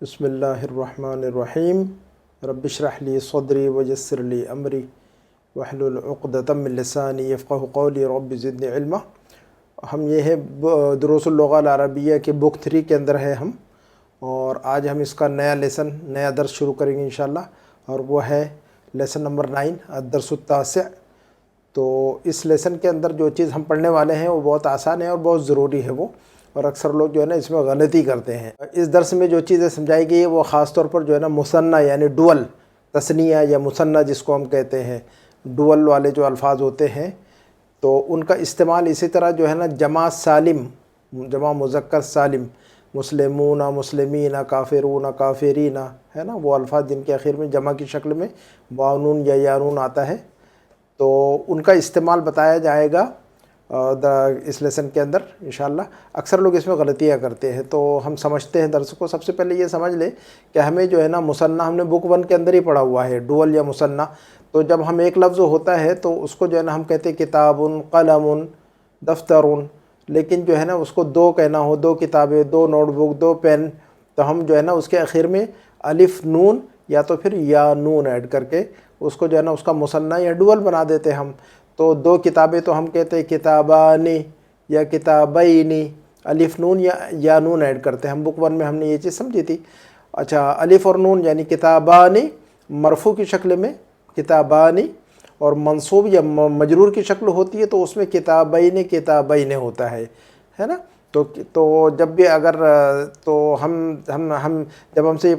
بسم اللہ الرحمن الرحیم رب اشرح لی صدری ویسر لی امری واحلل عقدۃ من لسانی یفقہوا قولی رب زدنی علما۔ ہم یہ ہے دروس اللغہ العربیہ کے بک 3 کے اندر ہے ہم، اور آج ہم اس کا نیا درس شروع کریں گے انشاءاللہ، اور وہ ہے لیسن نمبر 9 الدرس التاسع۔ تو اس لیسن کے اندر جو چیز ہم پڑھنے والے ہیں وہ بہت آسان ہے اور بہت ضروری ہے وہ، اور اکثر لوگ جو ہے نا اس میں غلطی کرتے ہیں۔ اس درس میں جو چیزیں سمجھائی گئی ہے وہ خاص طور پر جو ہے نا مثنیٰ یعنی ڈول، تثنیہ یا مثنیٰ جس کو ہم کہتے ہیں، ڈول والے جو الفاظ ہوتے ہیں تو ان کا استعمال، اسی طرح جو ہے نا جمع سالم، جمع مذکر سالم، مسلمون مسلمین کافرون کافرین، ہے نا وہ الفاظ جن کے آخر میں جمع کی شکل میں واو یا یا نون آتا ہے، تو ان کا استعمال بتایا جائے گا اس لیسن کے اندر انشاءاللہ۔ اکثر لوگ اس میں غلطیاں کرتے ہیں، تو ہم سمجھتے ہیں درس کو۔ سب سے پہلے یہ سمجھ لیں کہ ہمیں جو ہے نا مثنیٰ ہم نے بک 1 کے اندر ہی پڑھا ہوا ہے، ڈول یا مثنیٰ۔ تو جب ہم ایک لفظ ہوتا ہے تو اس کو جو ہے نا ہم کہتے ہیں کتاب، قلم، دفتر، لیکن جو ہے نا اس کو 2 کہنا ہو، 2 کتابیں، 2 نوٹ بک، 2 پین، تو ہم جو ہے نا اس کے آخر میں الف نون یا تو پھر یا نون ایڈ کر کے اس کو جو ہے نا اس کا مثنیٰ یا ڈول بنا دیتے ہم۔ تو 2 کتابیں تو ہم کہتے ہیں کتابانی یا کتابینی، الف نون یا نون ایڈ کرتے ہیں ہم۔ بک 1 میں ہم نے یہ چیز سمجھی تھی۔ اچھا، الف اور نون یعنی کتابانی مرفوع کی شکل میں کتابانی، اور منصوب یا مجرور کی شکل ہوتی ہے تو اس میں کتابین کتابین ہوتا ہے نا۔ تو جب بھی اگر تو ہم جب ہم سے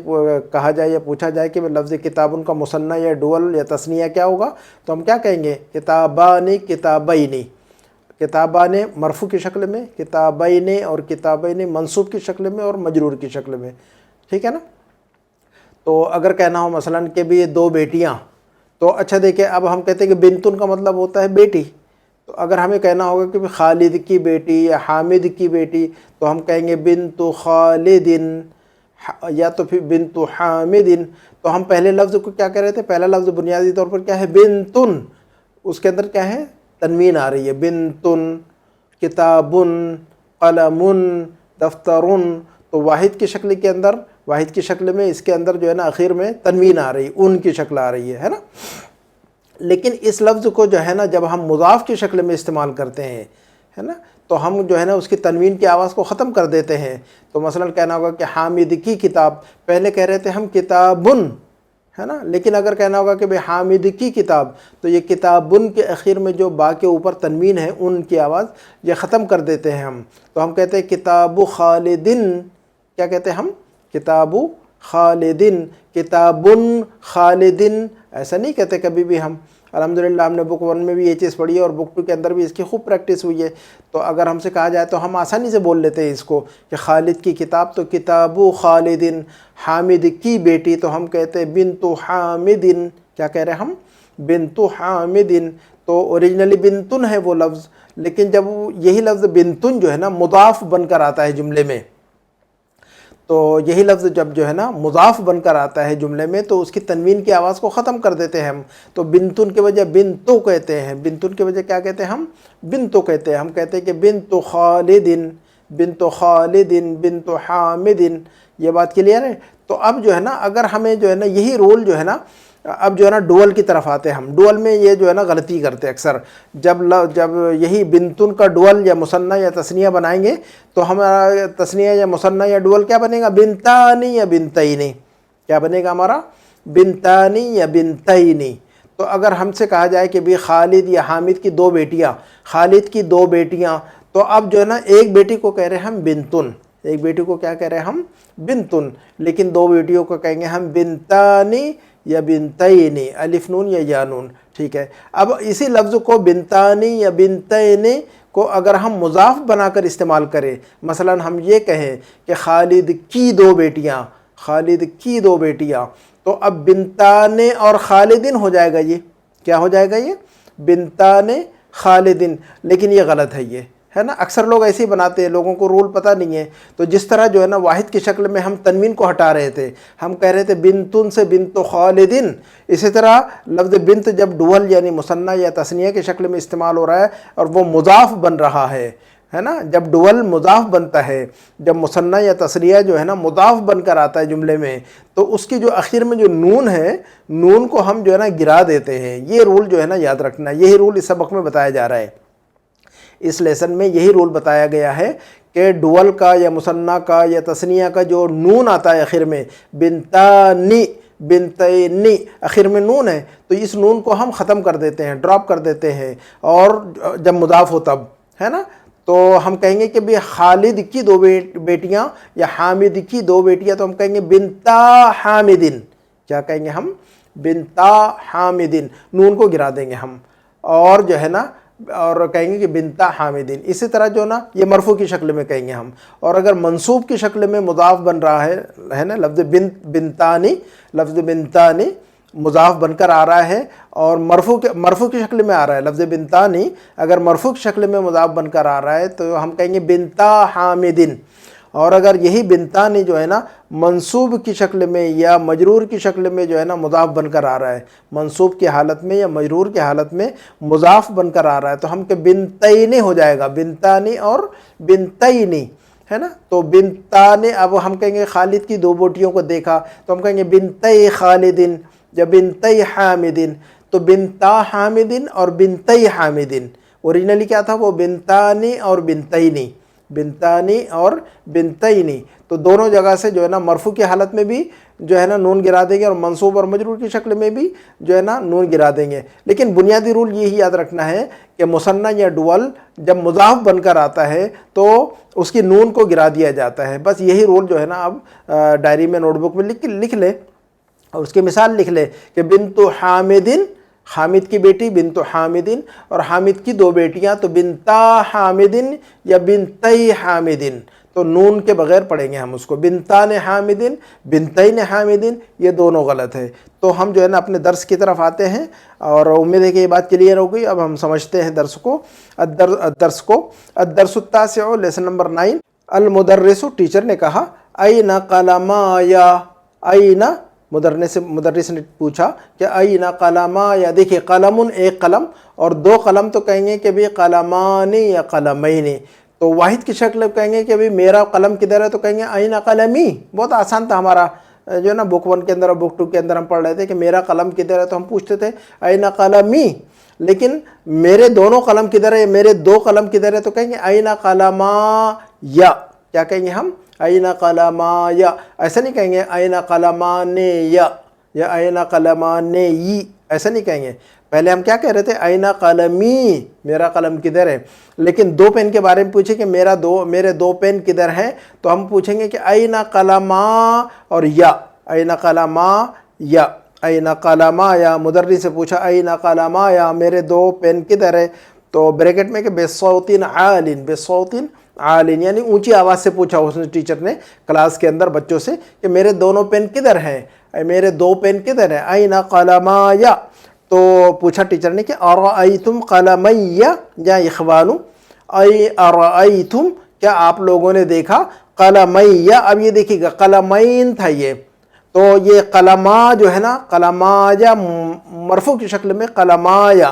کہا جائے یا پوچھا جائے کہ لفظ کتابن کا مثنیٰ یا ڈول یا تثنیہ کیا ہوگا، تو ہم کیا کہیں گے؟ کتابانی کتابینی، کتابان مرفوع کی شکل میں، کتابین اور کتابین منصوب کی شکل میں اور مجرور کی شکل میں، ٹھیک ہے نا۔ تو اگر کہنا ہو مثلا کہ بھی 2 بیٹیاں، تو اچھا دیکھیں اب ہم کہتے ہیں کہ بنتن کا مطلب ہوتا ہے بیٹی، تو اگر ہمیں کہنا ہوگا کہ خالد کی بیٹی یا حامد کی بیٹی تو ہم کہیں گے بنت خالد یا تو پھر بنت حامد۔ تو ہم پہلے لفظ کو کیا کہہ رہے تھے؟ پہلا لفظ بنیادی طور پر کیا ہے؟ بنتن، اس کے اندر کیا ہے؟ تنوین آ رہی ہے، بنتن، کتابن، قلمن، دفترن۔ تو واحد کی شکل کے اندر، واحد کی شکل میں اس کے اندر جو ہے نا آخر میں تنوین آ رہی ہے، ان کی شکل آ رہی ہے نا۔ لیکن اس لفظ کو جو ہے نا جب ہم مضاف کی شکل میں استعمال کرتے ہیں، ہے نا، تو ہم جو ہے نا اس کی تنوین کی آواز کو ختم کر دیتے ہیں۔ تو مثلا کہنا ہوگا کہ حامد کی کتاب، پہلے کہہ رہے تھے ہم کتابن، ہے نا، لیکن اگر کہنا ہوگا کہ حامد کی کتاب تو یہ کتابن کے آخر میں جو با کے اوپر تنوین ہے ان کی آواز یہ ختم کر دیتے ہیں ہم۔ تو ہم کہتے ہیں کتاب خالدن، کیا کہتے ہیں ہم؟ کتاب خالدن، کتابن خالدن، ایسا نہیں کہتے کبھی بھی ہم۔ الحمدللہ ہم نے بک 1 میں بھی یہ چیز پڑھی ہے اور بک 2 کے اندر بھی اس کی خوب پریکٹس ہوئی ہے۔ تو اگر ہم سے کہا جائے تو ہم آسانی سے بول لیتے ہیں اس کو کہ خالد کی کتاب تو کتاب خالدن، حامد کی بیٹی تو ہم کہتے ہیں بنت حامدن، کیا کہہ رہے ہیں ہم؟ بنت حامدن۔ تو اوریجنلی بنتن ہے وہ لفظ، لیکن جب یہی لفظ بنتن جو ہے نا مضاف بن کر آتا ہے جملے میں، تو یہی لفظ جب جو ہے نا مضاف بن کر آتا ہے جملے میں تو اس کی تنوین کی آواز کو ختم کر دیتے ہیں ہم۔ تو بنتن کے وجہ بنتو کہتے ہیں، بنتن کے وجہ کیا کہتے ہیں ہم؟ بنتو کہتے ہیں۔ ہم کہتے ہیں کہ بنت خالدن، بنت خالدن، بنت حامدن۔ یہ بات کلیئر ہے؟ تو اب جو ہے نا اگر ہمیں جو ہے نا یہی رول جو ہے نا، اب جو ہے نا ڈول کی طرف آتے ہیں ہم۔ ڈول میں یہ جو ہے نا غلطی کرتے اکثر، جب یہی بنتن کا ڈول یا مثنیٰ یا تثنیہ بنائیں گے تو ہمارا تثنیہ یا مثنیٰ یا ڈول کیا بنے گا؟ بنتانی یا بنتینی۔ کیا بنے گا ہمارا؟ بنتانی یا بنتینی۔ تو اگر ہم سے کہا جائے کہ بھی خالد یا حامد کی 2 بیٹیاں، خالد کی 2 بیٹیاں، تو اب جو ہے نا ایک بیٹی کو کہہ رہے ہیں ہم بنتن، ایک بیٹی کو کیا کہہ رہے ہیں ہم؟ بنتن، لیکن 2 بیٹیوں کو کہیں گے ہم بنتانی یا بنتینی، الف نون یا یا نون، ٹھیک ہے۔ اب اسی لفظ کو بنتانی یا بنتینی کو اگر ہم مضاف بنا کر استعمال کریں، مثلا ہم یہ کہیں کہ خالد کی 2 بیٹیاں، خالد کی 2 بیٹیاں، تو اب بنتان اور خالدن ہو جائے گا۔ یہ کیا ہو جائے گا؟ یہ بنتان خالدن، لیکن یہ غلط ہے، یہ ہے نا۔ اکثر لوگ ایسے ہی بناتے ہیں، لوگوں کو رول پتہ نہیں ہے۔ تو جس طرح جو ہے نا واحد کی شکل میں ہم تنوین کو ہٹا رہے تھے، ہم کہہ رہے تھے بنتن سے بنت خالدن، اسی طرح لفظ بنت جب ڈول یعنی مثنیٰ یا تثنیہ کی شکل میں استعمال ہو رہا ہے اور وہ مضاف بن رہا ہے، ہے نا. جب ڈول مضاف بنتا ہے، جب مثنیٰ یا تثنیہ جو ہے نا مضاف بن کر آتا ہے جملے میں، تو اس کی جو آخر میں جو نون ہے، نون کو ہم جو ہے نا گرا دیتے ہیں. یہ رول جو ہے نا یاد رکھنا، یہی رول اس سبق میں بتایا جا رہا ہے. اس لیسن میں یہی رول بتایا گیا ہے کہ ڈول کا یا مثنیٰ کا یا تثنیہ کا جو نون آتا ہے آخر میں، بنتانی، بنتینی، آخر میں نون ہے، تو اس نون کو ہم ختم کر دیتے ہیں، ڈراپ کر دیتے ہیں. اور جب مضاف ہو تب، ہے نا، تو ہم کہیں گے کہ بھی خالد کی 2 بیٹیاں یا حامد کی 2 بیٹیاں، تو ہم کہیں گے بنتا حامدن. کیا کہیں گے ہم؟ بنتا حامدن. نون کو گرا دیں گے ہم، اور جو ہے نا اور کہیں گے کہ بنتا حامدین. اسی طرح جو نا یہ مرفوع کی شکل میں کہیں گے ہم. اور اگر منصوب کی شکل میں مضاف بن رہا ہے نا، لفظ بنتانی، لفظ بنتانی مضاف بن کر آ رہا ہے، اور مرفوع کی شکل میں آ رہا ہے. لفظ بنتانی اگر مرفوع کی شکل میں مضاف بن کر آ رہا ہے تو ہم کہیں گے بنتا حامدین. اور اگر یہی بنتانی جو ہے نا منصوب کی شکل میں یا مجرور کی شکل میں جو ہے نا مضاف بن کر آ رہا ہے، منصوب کی حالت میں یا مجرور کی حالت میں مضاف بن کر آ رہا ہے، تو ہم کہ بنتینی ہو جائے گا، بنتانی اور بنتینی، ہے نا. تو بنتانی، اب ہم کہیں گے خالد کی 2 بیٹیوں کو دیکھا، تو ہم کہیں گے بنتی خالدین یا بنتی حامدین. تو بنتا حامدین اور بنتی حامدین، اوریجنلی کیا تھا؟ وہ بنتانی اور بنتینی، بنتانی اور بنتینی. تو دونوں جگہ سے جو ہے نا مرفوع کی حالت میں بھی جو ہے نا نون گرا دیں گے، اور منصوب اور مجرور کی شکل میں بھی جو ہے نا نون گرا دیں گے. لیکن بنیادی رول یہی یاد رکھنا ہے کہ مثنیٰ یا ڈول جب مضاف بن کر آتا ہے تو اس کی نون کو گرا دیا جاتا ہے. بس یہی رول جو ہے نا اب ڈائری میں، نوٹ بک میں لکھ لے، اور اس کی مثال لکھ لے کہ بنت حامدن، حامد کی بیٹی بنت حامدن، اور حامد کی 2 بیٹیاں، تو بنتا حامدن یا بنتی حامدن. تو نون کے بغیر پڑھیں گے ہم اس کو، بنتان حامدن، بنتین حامدن، یہ دونوں غلط ہے. تو ہم جو ہے نا اپنے درس کی طرف آتے ہیں، اور امید ہے کہ یہ بات کلیئر ہو گئی. اب ہم سمجھتے ہیں درس کو. الدرس التاسع، لیسن نمبر 9. المدرس، ٹیچر نے کہا، این قلمایا، این، مدرس نے پوچھا کہ این قلمایا. دیکھیے قلم ایک قلم، اور 2 قلم تو کہیں گے کہ بھی قلمانی یا قلمین. تو واحد کی شکل کہیں گے کہ بھی میرا قلم کدھر ہے، تو کہیں گے این قلمی. بہت آسان تھا ہمارا جو ہے نا بک 1 کے اندر اور بک 2 کے اندر ہم پڑھ رہے تھے کہ میرا قلم کدھر ہے، تو ہم پوچھتے تھے این قلمی. لیکن میرے دونوں قلم کدھر ہے، میرے 2 قلم کدھر ہے، تو کہیں گے این قلمایا. کیا کہیں گے ہم؟ این قلمایا. ایسا نہیں کہیں گے این قلمانیا یا این قلمانی، ایسا نہیں کہیں گے. پہلے ہم کیا کہہ رہے تھے؟ این قلمی، میرا قلم کدھر ہے. لیکن 2 پین کے بارے میں پوچھے کہ میرے 2 پین کدھر ہیں، تو ہم پوچھیں گے کہ این قلما اور یا، این قلما یا، این قلما یا. مدرس سے پوچھا این قلما یا، میرے 2 پین کدھر ہے، تو بریکٹ میں کہ بصوت عال، بصوت عال، یعنی اونچی آواز سے پوچھا اس نے، ٹیچر نے کلاس کے اندر بچوں سے کہ میرے دونوں پین کدھر ہیں، میرے 2 پین کدھر ہیں، این قلمایا. تو پوچھا ٹیچر نے کہ ارأیتم قلمیا یا اخوانو، ارأیتم، کیا آپ لوگوں نے دیکھا، قلمیا. اب یہ دیکھیے گا قلمین تھا یہ، تو یہ قلما جو ہے نا قلمایا مرفوع کی شکل میں، قلمایا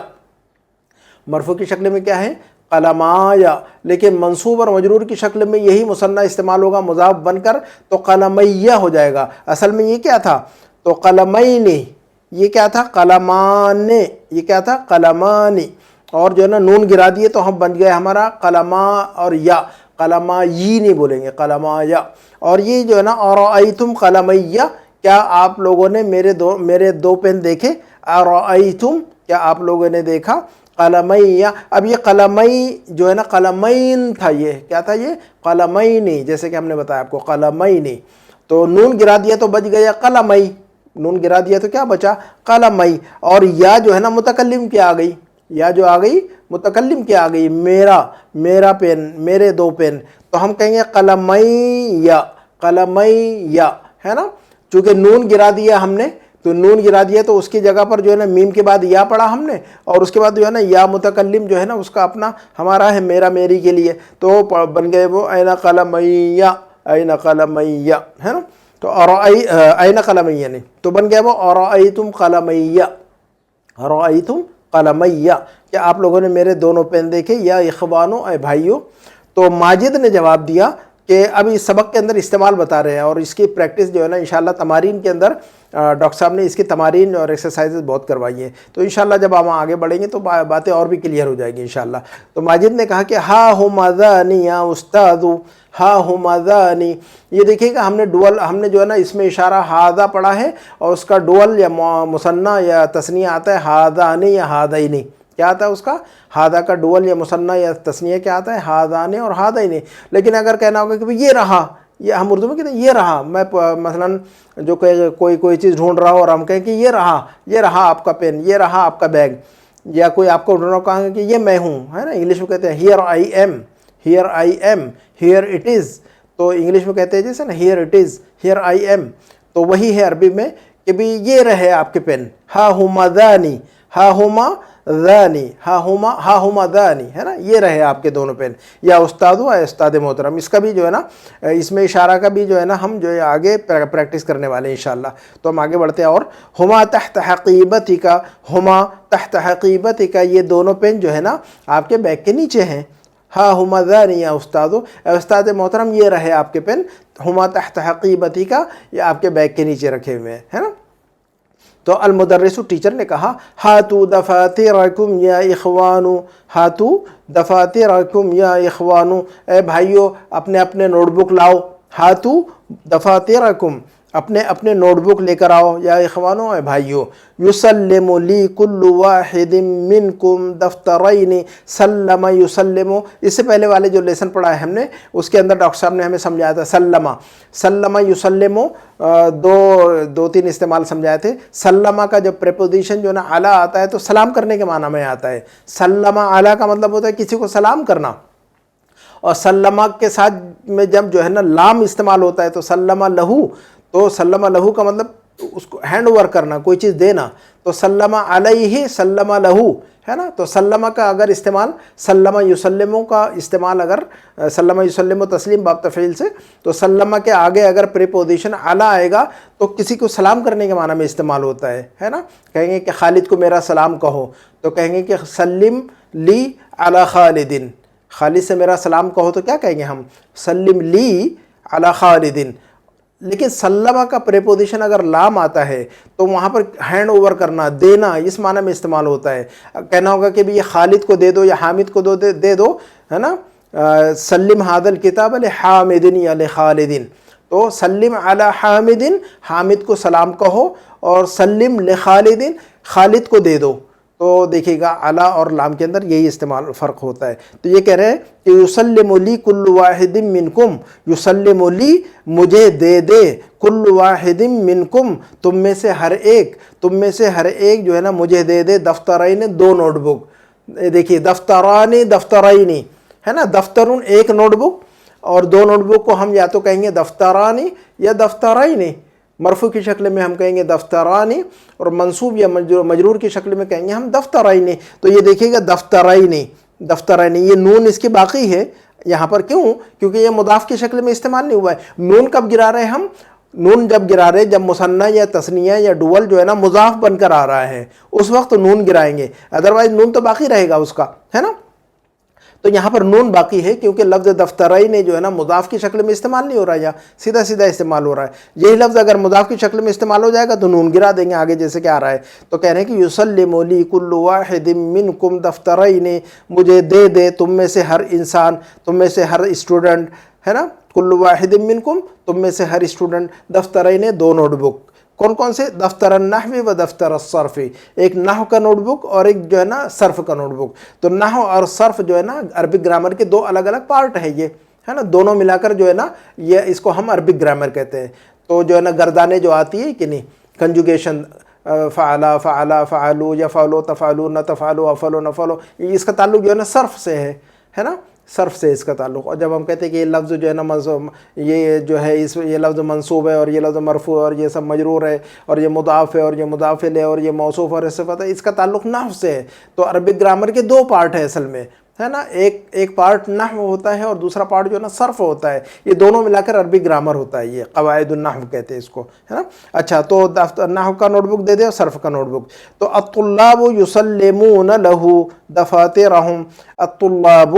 مرفوع کی شکل میں کیا ہے؟ قلمایا. لیکن منصوب اور مجرور کی شکل میں یہی مثنیٰ استعمال ہوگا مضاف بن کر، تو قلمیہ ہو جائے گا. اصل میں یہ کیا تھا؟ تو قلمینی، یہ کیا تھا؟ قلمانے، یہ کیا تھا؟ قلمانی. اور جو ہے نا نون گرا دیے تو ہم بن گئے ہمارا قلما اور یا، قلمائی نہیں بولیں گے، قلمایا. اور یہ جو ہے نا ارأیتم قلمیا، کیا آپ لوگوں نے میرے 2 پین دیکھے، ارأیتم، کیا آپ لوگوں نے دیکھا، قلمیا. اب یہ قلمئی جو ہے نا قلمین تھا، یہ کیا تھا؟ یہ قلمینی، جیسے کہ ہم نے بتایا آپ کو قلمینی. تو نون گرا دیا تو بچ گیا قلمئی، نون گرا دیا تو کیا بچا؟ قلمئی. اور یا جو ہے نا متکلم کی آ گئی، یا جو آ گئی متکلم کی آ گئی، میرا پین، میرے 2 پین، تو ہم کہیں گے قلمیا، قلمیا، ہے نا. چونکہ نون گرا دیا ہم نے، تو نون گرا دیا تو اس کی جگہ پر جو ہے نا میم کے بعد یا پڑھا ہم نے، اور اس کے بعد جو ہے نا یا متکلم جو ہے نا اس کا اپنا ہمارا ہے، میرا میری کے لیے، تو بن گئے وہ این قلمیا، این قلمیا، ہے نا. تو این قلمیا نہیں، تو بن گیا وہ ارأیتم قلمیا، ارأیتم قلمیا. کیا آپ لوگوں نے میرے دونوں پین دیکھے، یا اخوانو، اے بھائیو. تو ماجد نے جواب دیا کہ اب اس سبق کے اندر استعمال بتا رہے ہیں اور اس کی پریکٹس جو ہے نا انشاءاللہ تمارین کے اندر ڈاکٹر صاحب نے اس کی تمارین اور ایکسرسائزز بہت کروائی ہیں، تو انشاءاللہ جب ہم آگے بڑھیں گے تو باتیں اور بھی کلیئر ہو جائیں گی انشاءاللہ۔ تو ماجد نے کہا کہ ہا ہما ذانی یا استاد، ہا ہما ذانی، یہ دیکھیے کہ ہم نے جو ہے نا اس میں اشارہ ہاذا پڑھا ہے اور اس کا ڈول یا مثنیٰ یا تثنیہ آتا ہے ہاذانی یا ہاذینی، کیا آتا ہے اس کا؟ ہاذا کا ڈول یا مثنیٰ یا تثنیہ کیا آتا ہے؟ ہاذانی اور ہاذینی۔ لیکن اگر کہنا ہوگا کہ یہ رہا، یہ ہم اردو میں کہتے ہیں یہ رہا، میں مثلاً جو کوئی چیز ڈھونڈ رہا ہو اور ہم کہیں کہ یہ رہا آپ کا پین، یہ رہا آپ کا بیگ، یا کوئی آپ کو ڈھونڈ رہا کہا کہ یہ میں ہوں، ہے نا، انگلش میں کہتے ہیں here I am, here I am, here it is, تو انگلش میں کہتے ہیں جیسے نا here it is, here I am, تو وہی ہے عربی میں کہ بھی یہ رہے آپ کے پین، ہا ہما ذانی، ہا ہما ذانی، ہا ہما ذانی، ہے نا، یہ رہے آپ کے دونوں پین، یا استاد و استاد محترم۔ اس کا بھی جو ہے نا اس میں اشارہ کا بھی جو ہے نا ہم جو ہے آگے پریکٹس کرنے والے ہیں انشاءاللہ۔ تو ہم آگے بڑھتے ہیں، اور ہما تحت حقیبتک، ہما تحت حقیبتک، یہ دونوں پین جو ہے نا آپ کے بیگ کے نیچے ہیں۔ ہا ہما ذانی یا استاد، اے استاد محترم یہ رہے آپ کے پین، ہما تحت حقیبتک، یہ آپ کے بیگ کے نیچے رکھے ہوئے ہیں، ہے نا۔ تو المدرس ٹیچر نے کہا ہاتو دفاترکم یا اخوانو، ہاتو دفاترکم یا اخوانو، اے بھائیو اپنے اپنے نوٹ بک لاؤ، ہاتو دفاترکم، اپنے نوٹ بک لے کر آؤ، یا اخوانو، اے بھائیو، یسلم لی کل واحد منکم دفترین، سلم یسلم، اس سے پہلے والے جو لیسن پڑھا ہے ہم نے اس کے اندر ڈاکٹر صاحب نے ہمیں سمجھایا تھا سلم یسلم، دو تین استعمال سمجھائے تھے۔ سلمہ کا جب پریپوزیشن جو ہے نا علی آتا ہے تو سلام کرنے کے معنی میں آتا ہے، سلمہ علی کا مطلب ہوتا ہے کسی کو سلام کرنا، اور سلمہ کے ساتھ میں جب جو ہے نا لام استعمال ہوتا ہے تو سلمہ لہو، تو سلمہ لہو کا مطلب اس کو ہینڈ اوور کرنا، کوئی چیز دینا، تو سلمہ علیہ سلمہ لہو، ہے نا۔ تو سلمہ کا اگر استعمال، سلمہ یسلموں کا استعمال اگر سلمہ یسلم تسلیم باب تفعیل سے، تو سلمہ کے آگے اگر پریپوزیشن اعلیٰ آئے گا تو کسی کو سلام کرنے کے معنی میں استعمال ہوتا ہے نا۔ کہیں گے کہ خالد کو میرا سلام کہو، تو کہیں گے کہ سلم لی علی خالد، خالد سے میرا سلام کہو، تو کیا کہیں گے ہم؟ سلم لی علی خالد۔ لیکن سلمہ کا پریپوزیشن اگر لام آتا ہے تو وہاں پر ہینڈ اوور کرنا، دینا، اس معنی میں استعمال ہوتا ہے۔ کہنا ہوگا کہ بھی یہ خالد کو دے دو یا حامد کو دے دو، ہے نا، سلم ھذا الکتاب لحامد یا لخالد، تو سلم علی حامد، حامد کو سلام کہو، اور سلم لخالد، خالد کو دے دو۔ تو دیکھیے گا علی اور لام کے اندر یہی استعمال فرق ہوتا ہے۔ تو یہ کہہ رہے ہیں کہ یسلم لی کل واحد منکم، یسلم لی مجھے دے دے، کل واحد منکم تم میں سے ہر ایک جو ہے نا مجھے دے دے، دفترین دو نوٹ بک۔ دیکھیے دفترانی دفترینی، ہے نا، دفترون ایک نوٹ بک، اور دو نوٹ بک کو ہم یا تو کہیں گے دفترانی یا دفترینی، مرفوع کی شکل میں ہم کہیں گے دفترانی، اور منصوب یا مجرور کی شکل میں کہیں گے ہم دفترینی۔ تو یہ دیکھیے گا دفترینی، یہ نون اس کی باقی ہے یہاں پر، کیوں؟ کیونکہ یہ مضاف کی شکل میں استعمال نہیں ہوا ہے۔ نون کب گرا رہے ہم؟ نون جب گرا رہے جب مثنیٰ یا تثنیہ یا ڈول جو ہے نا مضاف بن کر آ رہا ہے، اس وقت نون گرائیں گے، ادروائز نون تو باقی رہے گا اس کا، ہے نا۔ تو یہاں پر نون باقی ہے کیونکہ لفظ دفترین جو ہے نا مضاف کی شکل میں استعمال نہیں ہو رہا ہے، یا سیدھا استعمال ہو رہا ہے۔ یہی لفظ اگر مضاف کی شکل میں استعمال ہو جائے گا تو نون گرا دیں گے آگے، جیسے کہ آ رہا ہے۔ تو کہہ رہے ہیں کہ یسلم لی کل واحد منکم دفترین، مجھے دے دے تم میں سے ہر انسان، تم میں سے ہر اسٹوڈنٹ، ہے نا، کل واحد منکم تم میں سے ہر اسٹوڈنٹ، دفترین دو نوٹ بک۔ کون کون سے؟ دفتر النحو و دفتر الصرف، ایک نحو کا نوٹ بک اور ایک جو ہے نا صرف کا نوٹ بک۔ تو نحو اور صرف جو ہے نا عربک گرامر کے دو الگ الگ پارٹ ہے یہ، ہے نا، دونوں ملا کر جو ہے نا یہ اس کو ہم عربک گرامر کہتے ہیں۔ تو جو ہے نا گردانیں جو آتی ہے کہ نہیں، کنجوگیشن، فعلا فعلا فعلو، یفعلو تفعلون تفعلو افعلو نفعلو، اس کا تعلق جو ہے نا صرف سے ہے نا، صرف سے اس کا تعلق۔ اور جب ہم کہتے ہیں کہ یہ لفظ جو ہے نا یہ جو ہے یہ لفظ منصوب ہے، اور یہ لفظ مرفوع ہے، اور یہ سب مجرور ہے، اور یہ مضاف ہے، اور یہ مضاف الیہ، اور یہ موصوف اور صفت ہے، اس کا تعلق نحو سے ہے۔ تو عربک گرامر کے دو پارٹ ہے اصل میں، ہے نا، ایک پارٹ نحو ہوتا ہے اور دوسرا پارٹ جو ہے نا صرف ہوتا ہے، یہ دونوں ملا کر عربک گرامر ہوتا ہے، یہ قواعد النحو کہتے ہیں اس کو، ہے نا۔ اچھا، تو نحو کا نوٹ بک دے دے اور صرف کا نوٹ بک۔ تو الطلاب یسلمون لہ دفاترہم، الطلاب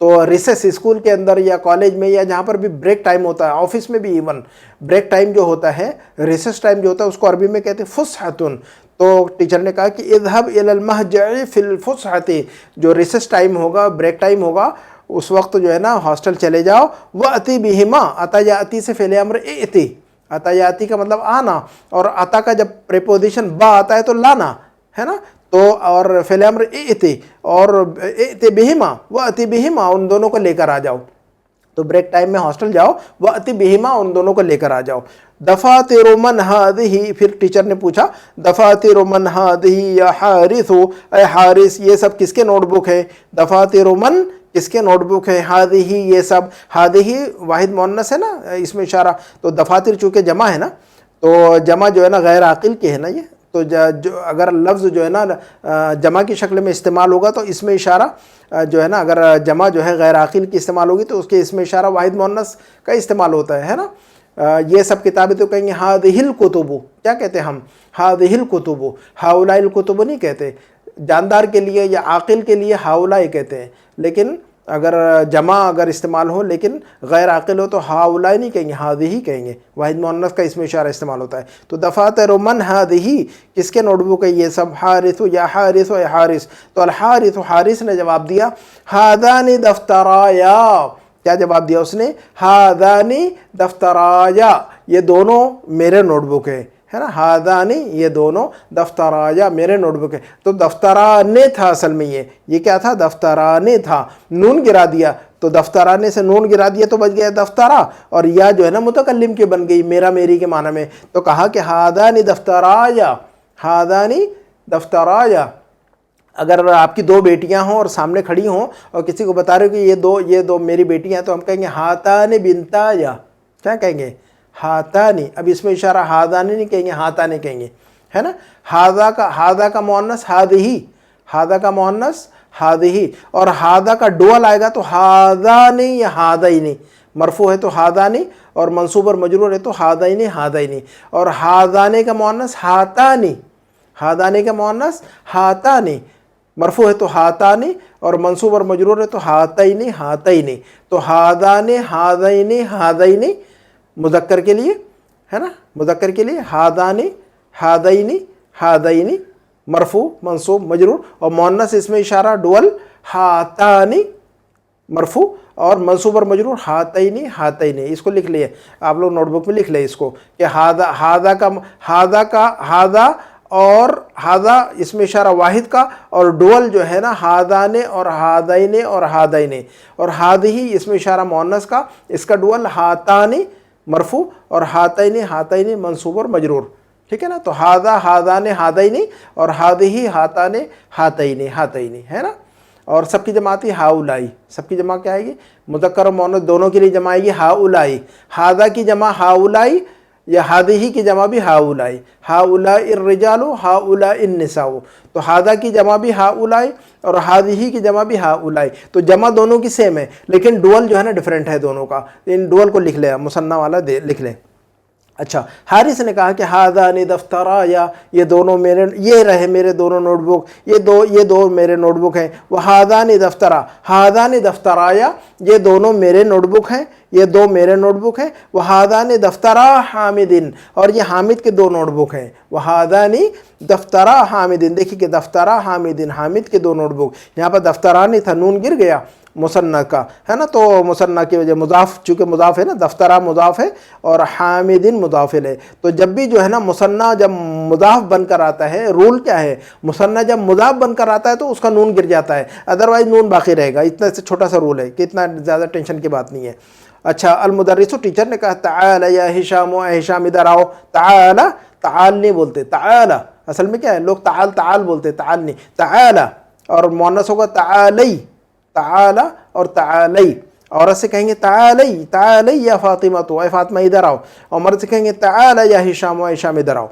تو ریسس اسکول کے اندر یا کالج میں یا جہاں پر بھی بریک ٹائم ہوتا ہے، آفس میں بھی ایون بریک ٹائم جو ہوتا ہے، ریسس ٹائم جو ہوتا ہے، اس کو عربی میں کہتے ہیں فسحۃ. تو ٹیچر نے کہا کہ اذهب الى المهجع فی الفسحۃ، جو ریسس ٹائم ہوگا، بریک ٹائم ہوگا، اس وقت جو ہے نا ہاسٹل چلے جاؤ. وَأْتِ بِهِمَا، اتا یاتی سے فعل امر ائتی، اتا یاتی کا مطلب آنا، اور اتا کا جب پریپوزیشن با آتا ہے تو لانا ہے نا. تو اور فعل امر ائتی، اور ائت بہما وَأْتِ بِهِمَا، ان دونوں کو لے کر آ جاؤ. تو بریک ٹائم میں ہاسٹل جاؤ، وَأْتِ بِهِمَا، ان دونوں کو لے کر آ جاؤ. دفاتر من هذه، پھر ٹیچر نے پوچھا دفاتر من هذه یا حارث، اے حارث یہ سب کس کے نوٹ بک ہے؟ دفاتر من کس کے نوٹ بک ہے؟ هذه یہ سب، هذه واحد مؤنث ہے نا، اس میں اشارہ. تو دفاتر چونکہ جمع ہے نا، تو جمع جو ہے نا غیر عاقل کے ہے نا یہ، تو اگر لفظ جو ہے نا جمع کی شکل میں استعمال ہوگا تو اس میں اشارہ جو ہے نا، اگر جمع جو ہے غیر عاقل کی استعمال ہوگی تو اس کے اس میں اشارہ واحد مؤنث کا استعمال ہوتا ہے نا. یہ سب کتابیں تو کہیں گے هذه الکتب، کیا کہتے ہیں ہم؟ هذه الکتب، هؤلاء الکتب نہیں کہتے. جاندار کے لیے یا عاقل کے لیے هؤلاء کہتے ہیں، لیکن اگر جمع اگر استعمال ہو لیکن غیر عاقل ہو تو هؤلاء نہیں کہیں گے، هذه ہی کہیں گے، واحد مؤنث کا اس میں اشارہ استعمال ہوتا ہے. تو دفاتر من هذه کس کے نوٹ بک ہے یہ سب؟ حارث یا حارث و حارث. تو الحارث، حارث نے جواب دیا هذان دفترایا، کیا جواب دیا اس نے؟ هذان دفترایا، یہ دونوں میرے نوٹ بک ہے نا. هذان یہ دونوں دفترایا میرے نوٹ بک ہے. تو دفترانے تھا اصل میں، یہ کیا تھا؟ دفترانے تھا. نون گرا دیا تو دفترانے سے نون گرا دیا تو بچ گیا دفترا، اور یا جو ہے نا متکلم کی بن گئی میرا میری کے معنی میں. تو کہا کہ هذان دفترایا، هذان دفترایا. اگر آپ کی دو بیٹیاں ہوں اور سامنے کھڑی ہوں اور کسی کو بتا رہے ہو کہ یہ دو میری بیٹیاں ہیں، تو ہم کہیں گے ہاتان بنتایا. کیا کہیں گے؟ ہاتانی. اب اس میں اشارہ ہادانی نہیں کہیں گے، ہاتانے کہیں گے، ہے نا. ہادا کا مؤنث ہادہی، ہادا کا مؤنث ہادہی، اور ہادا کا ڈوئل آئے گا تو ہادانی یا ہادینی. مرفوع ہے تو ہادانی، اور منصوب اور مجرور ہے تو ہادینی ہادینی. اور ہادانے کا مؤنث ہاتانی، ہادانے کا مؤنث ہاتانی. مرفوع ہے تو ہاتانی، اور منصوب اور مجرور ہے تو ہاتینی ہاتینی. تو ہادانے ہادینی ہادینی مذکر کے لیے ہے نا، مذکر کے لیے ہادانی ہادینی ہادینی، مرفوع منصوب مجرور، اور مؤنث اس میں اشارہ ڈول ہاتانی، مرفوع اور منصوب اور مجرور ہاتینی ہاتینی. اس کو لکھ لیے آپ لوگ نوٹ بک میں، لکھ لیں اس کو کہ ہادا اور ہادا اس میں اشارہ واحد کا، اور ڈول جو ہے نا ہادانے اور ہادینے اور ہادینے، اور ہادہی اس میں اشارہ مؤنث کا، اس کا ڈول ہاتانی مرفوع اور ہاتینی ہاتینی منصوب اور مجرور. ٹھیک ہے نا. تو ہادا ہادانے ہادینی اور ہادہی ہاتانے ہاتینی ہاتینی ہے نا. اور سب کی جمع آتی ہے ہاؤلائی. سب کی جمع کیا آئے گی؟ مذکر و مؤنث دونوں کے لیے جمع آئے گی ہاؤلائی. ہادا کی جمع ہاؤلائی یا ہادہی کی جمع بھی ہاؤلائی. ہاؤلائی الرجال ہاؤلائی النساء. تو ہادا کی جمع بھی ہاؤلائی اور ہادہی کی جمع بھی ہاؤلائی. تو جمع دونوں کی سیم ہے لیکن ڈول جو ہے نا ڈیفرنٹ ہے دونوں کا. ان ڈول کو لکھ لیں، مثنیٰ والا لکھ لیں. اچھا، حارث نے کہا کہ ہادان دفترایا، یہ دونوں میرے، یہ رہے میرے دونوں نوٹ بک، یہ دو میرے نوٹ بک ہیں. وہ ہادان دفترا، ہادان دفترایا یہ دونوں میرے نوٹ بک ہیں، یہ دو میرے نوٹ بک ہیں. وہ ہادان دفترا حامدن، اور یہ حامد کے دو نوٹ بک ہیں. وہ ہادانی دفترا حامدن، دیکھیے کہ دفترا حامدن، حامد کے دو نوٹ بک. یہاں پر دفترا نہیں تھا، نون گر گیا مثنیٰ کا ہے نا، تو مثنیٰ کی وجہ مضاف، چونکہ مضاف ہے نا، دفترا مضاف ہے اور حامدن مضاف ہے. تو جب بھی جو ہے نا مثنیٰ جب مضاف بن کر آتا ہے، رول کیا ہے؟ مثنیٰ جب مضاف بن کر آتا ہے تو اس کا نون گر جاتا ہے، ادروائز نون باقی رہے گا. اتنا سے چھوٹا سا رول ہے کہ اتنا زیادہ ٹینشن کی بات نہیں ہے. اچھا، المدرس، ٹیچر نے کہا تعال یا ہشام، و ہشام ادھر آؤ. تعال، تعال نہیں بولتے، تعال اصل میں کیا ہے، لوگ تعال تعال بولتے، تعال نہیں، تعال. اور مؤنث ہوگا تعالی، تعالی اور تعالی. عورت سے کہیں گے تعالی، تعالی یا فاطمہ، تو اے فاطمہ ادھر آؤ. اور مرد سے کہیں گے تعالی یا ہشام، و ہشام ادھر آؤ.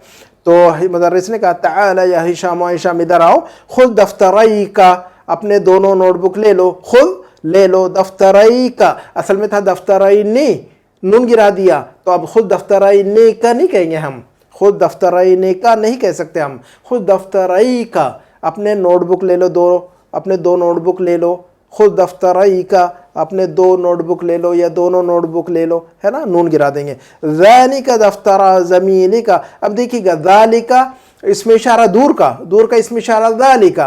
تو مدرس نے کہا تعالی یا ہشام، و ہشام ادھر آؤ. خود دفترائی کا، اپنے دونوں نوٹ بک لے لو. خود لے لو، دفترائی کا اصل میں تھا دفترائی نے، نون گرا دیا تو اب خود دفترائی نے کا نہیں کہیں گے ہم، خود دفترائی نے کا نہیں کہہ سکتے ہم، خود دفترائی کا. اپنے نوٹ بک لے لو، اپنے دو نوٹ بک لے لو. خود دفترائی کا، اپنے 2 نوٹ بک لے لو یا دونوں نوٹ بک لے لو، ہے نا، نون گرا دیں گے. ذالک دفترا زمیلک، اب دیکھیے گا ذالک اس میں اشارہ دور کا اس میں اشارہ ذالک،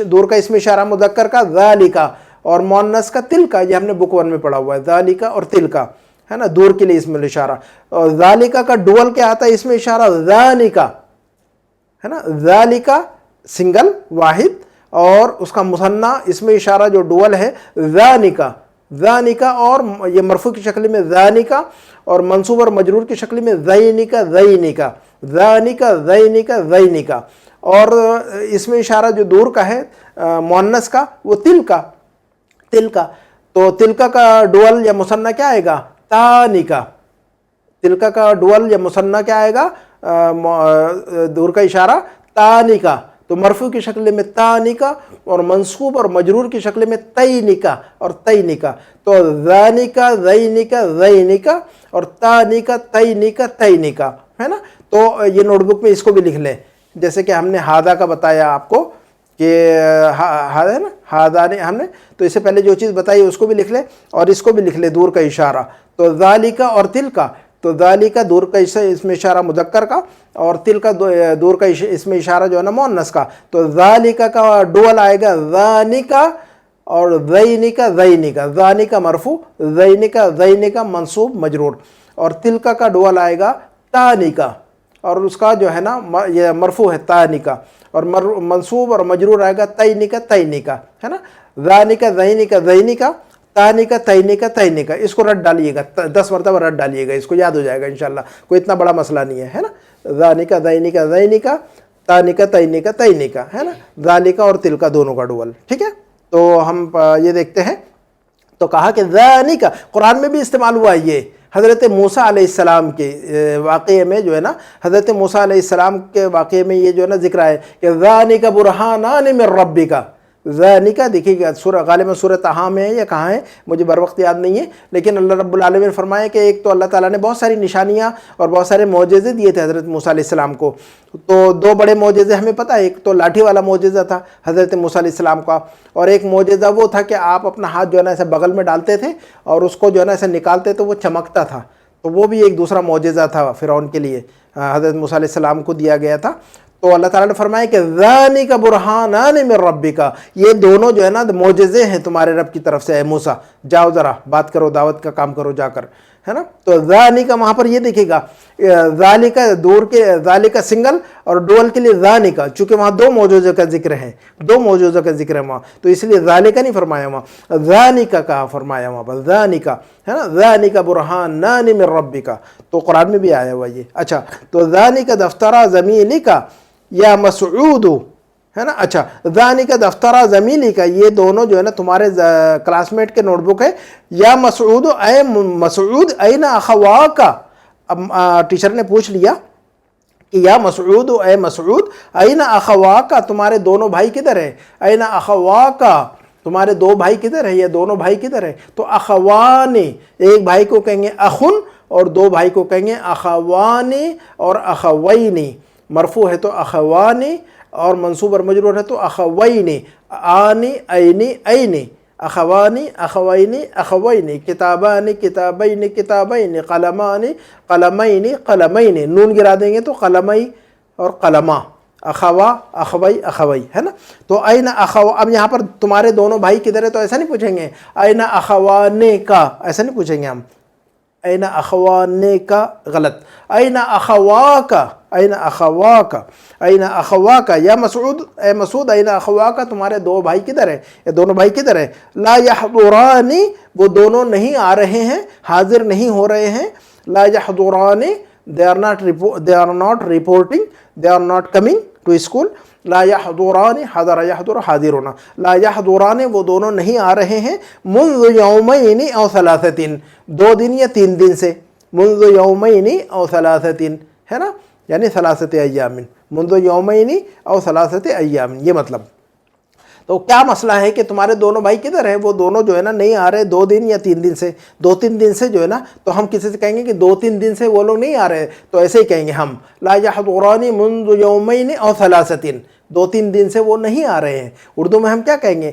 دور کا اس میں اشارہ مذکر کا ذالک، اور مؤنث کا تلک. یہ ہم نے بک 1 میں پڑھا ہوا ہے، ذالک اور تلک، ہے نا، دور کے لیے اس میں اشارہ. اور ذالک کا ڈوئل کیا آتا ہے اس میں اشارہ ذالک، ہے نا، ذالک سنگل واحد، اور اس کا مثنیٰ اس میں اشارہ جو ڈوئل ہے ذانک، اور یہ مرفوع کی شکل میں ذانک، اور منصوب اور مجرور کی شکل میں ذینک، اور اس میں اشارہ جو دور کا ہے مؤنث کا وہ تلک. تو تلک کا ڈوئل یا مثنیٰ کیا آئے گا؟ تانک. تلک کا ڈوئل یا مثنیٰ کیا آئے گا؟ دور کا اشارہ تانک، تو مرفوع کی شکل میں تانکا، اور منصوب اور مجرور کی شکل میں تینکا اور تینکا. تو ذانکا ذینکا اور تانکا تینکا، ہے نا. تو یہ نوٹ بک میں اس کو بھی لکھ لیں، جیسے کہ ہم نے ہادہ کا بتایا آپ کو کہ ہے نا، ہادہ نے ہم نے، تو اس سے پہلے جو چیز بتائی اس کو بھی لکھ لیں، اور اس کو بھی لکھ لیں دور کا اشارہ. تو ذالکا اور تلکا، تو ذالک دور کا اس میں اشارہ مذکر کا، اور تلک دور کا اس میں اشارہ جو ہے نا مؤنث کا. تو ذالک کا ڈوئل آئے گا ذانک اور ذینک، ذانک مرفوع، ذینک منصوب مجرور، اور تلک کا ڈوئل آئے گا تانک، اور اس کا جو ہے نا یہ مرفوع ہے تانک، اور منصوب اور مجرور آئے گا تینک، ہے نا. ذانک ذینک تانک، اس کو رٹ ڈالیے گا، 10 مرتبہ رٹ ڈالیے گا، اس کو یاد ہو جائے گا انشاءاللہ، کوئی اتنا بڑا مسئلہ نہیں ہے نا. ذانک ذینک تانک، ہے نا، ذالک اور تلک دونوں کا ڈوئل. ٹھیک ہے، تو ہم یہ دیکھتے ہیں. تو کہا کہ ذانک قرآن میں بھی استعمال ہوا ہے. یہ حضرت موسیٰ علیہ السلام کے واقعے میں جو ہے نا، حضرت موسیٰ علیہ السلام کے واقعے میں یہ جو ہے نا ذکر ہے کہ ذانک برہانان من ربک. ذانک دیکھیے گا غالباً سورۃ طٰہٰ میں ہے یا کہاں ہے مجھے بر وقت یاد نہیں ہے، لیکن اللہ رب العالمین نے فرمایا کہ ایک تو اللہ تعالیٰ نے بہت ساری نشانیاں اور بہت سارے معجزے دیے تھے حضرت موسیٰ علیہ السلام کو. تو 2 بڑے معجزے ہمیں پتہ ہے، ایک تو لاٹھی والا معجزہ تھا حضرت موسیٰ علیہ السلام کا، اور ایک معجزہ وہ تھا کہ آپ اپنا ہاتھ جو ہے نا ایسے بغل میں ڈالتے تھے اور اس کو جو ہے نا ایسے نکالتے تو وہ چمکتا تھا. تو وہ بھی ایک دوسرا معجزہ تھا فرعون کے لیے، حضرت موسیٰ علیہ السلام کو دیا گیا تھا. تو اللہ تعالیٰ نے فرمایا کہ ذانک برہانان من ربک، یہ دونوں جو ہے نا معجزے ہیں تمہارے رب کی طرف سے اے موسیٰ، جاؤ ذرا بات کرو، دعوت کا کام کرو جا کر، ہے نا. تو ذانک وہاں پر یہ دیکھے گا، ذالک دور کے ذالک سنگل اور ڈوئل کے لیے ذانک، چونکہ وہاں 2 معجزے کا ذکر ہے، 2 معجزوں کا ذکر ہے وہاں، تو اس لیے ذالک نہیں فرمایا وہاں، ذانک کا فرمایا وہاں پر، ذانک، ہے نا، ذانک برہانان من ربک. تو قرآن میں بھی آیا ہوا یہ. اچھا، تو ذانک دفترا زمیلک یا مسعود، ہے نا. اچھا، ذانک دفترا زمیلک، یہ دونوں جو ہے نا تمہارے کلاس میٹ کے نوٹ بک ہے. یا مسعود، اے مسعود این اخواک. اب ٹیچر نے پوچھ لیا کہ یا مسعود، اے مسعود، این اخواک، تمہارے دونوں بھائی کدھر ہیں؟ این اخواک، تمہارے 2 بھائی کدھر ہیں، یا دونوں بھائی کدھر ہیں؟ تو اخوانی، ایک بھائی کو کہیں گے اخن، اور 2 بھائی کو کہیں گے اخوانی اور اخوینی. مرفوع ہے تو اخوانی، اور منصوب اور مجرور ہے تو اخوینی، آنی اینی اینی، اخوانی اخوینی اخوینی، کتابانی کتابین کتابین، قلمانی قلمین قلمین، نون گرا دیں گے تو قلمی اور قلما، اخوا اخوی اخوی، ہے نا. تو این اخوا، اب یہاں پر تمہارے دونوں بھائی کدھر ہے تو ایسا نہیں پوچھیں گے این اخوانے کا، ایسا نہیں پوچھیں گے ہم، این اخوانے کا غلط، این اخواکا، این اخواکا، این اخواکا. یا مسعود، اے مسعود، این اخواکا، تمہارے 2 بھائی کدھر ہیں، یہ دونوں بھائی کدھر ہیں؟ لا یحضرانی، وہ دونوں نہیں آ رہے ہیں، حاضر نہیں ہو رہے ہیں. لا یحضرانی، they are not reporting, they are not coming to school. لا یحضرانی، حضر یحضر حاضرون، لا یحضرانی، وہ دونوں نہیں آ رہے ہیں. منذ یومین او ثلاثۃ، 2 دن یا 3 دن سے. منذ یومین او ثلاثۃ، ہے نا، یعنی ثلاثۃ ایام، منذ یومین او ثلاثۃ ایام، یہ مطلب. تو کیا مسئلہ ہے کہ تمہارے دونوں بھائی کدھر ہیں؟ وہ دونوں جو ہے نا نہیں آ رہے 2 دن یا 3 دن سے. 2-3 دن سے جو ہے نا، تو ہم کسی سے کہیں گے کہ 2-3 دن سے وہ لوگ نہیں آ رہے، تو ایسے ہی کہیں گے ہم، لا یحضرانی منذ یومین او ثلاثۃ، 2-3 دن سے وہ نہیں آ رہے ہیں. اردو میں ہم کیا کہیں گے؟